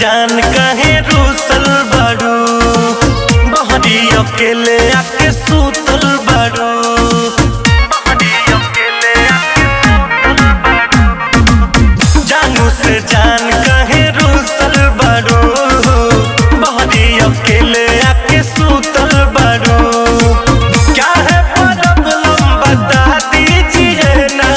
जान कहे रूसल बारू बहरी अकेले आके सूतल बारू जानू से जान कहे रूसल बारू बहरी अकेले आके सूतल बारू क्या है प्रॉब्लम बता दीजिए ना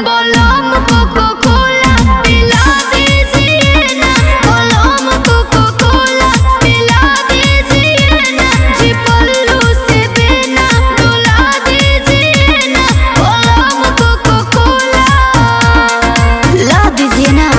बोलम कोको कोला पिला दीजिए ना बोलम कोको कोला पिला दीजिए ना जी पल्लू से बिना डुला दीजिए ना बोलम कोको कोला ला दीजिए ना।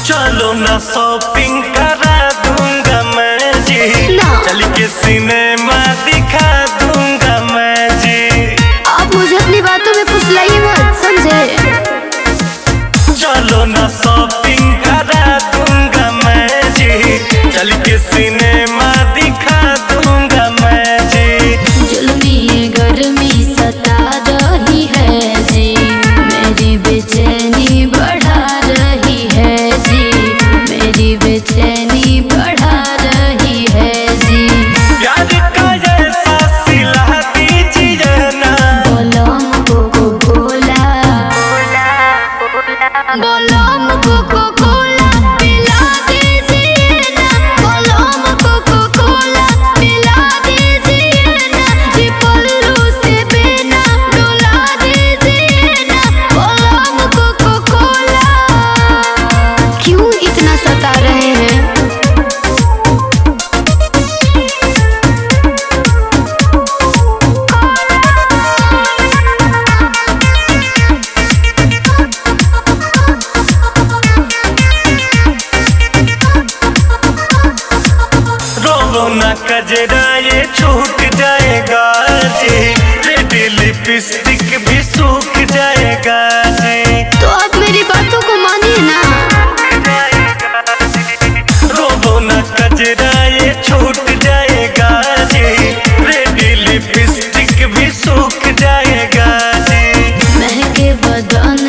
चलो ना शॉपिंग करा दूंगा मैं जी चल के सिनेमा दिखा दूंगा मैं जी। आप मुझे अपनी बातों में फुसलाइए मत, समझे? चलो ना शॉपिंग करा दूंगा मैं जी चल के सिनेमा दिखा दूंगा मैं जी। जुल्मी ये गर्मी सता रही है जी मेरी बेचैनी बढ़ा रही है जी मेरी बेचैनी बढ़ा रही है जी। प्यार का ऐसा सिला दीजिए ना बोलम कोको कोला बोलम कोको कोला पिला दीजिए ना बोलम कोको कोला पिला दीजिए ना जी पल्लू से बिना डुला दीजिए ना बोलम कोको कोला। क्यों इतना सता रहे हैं? रोवो ना कजरा ये छूट जाएगा जी रेड लिपस्टिक भी सूख जाएगा जी। तो आप मेरी बातों को मानिए ना। रोवो ना कजरा ये छूट जाएगा जी रेड लिपस्टिक भी सूख जाएगा जी। महके बदन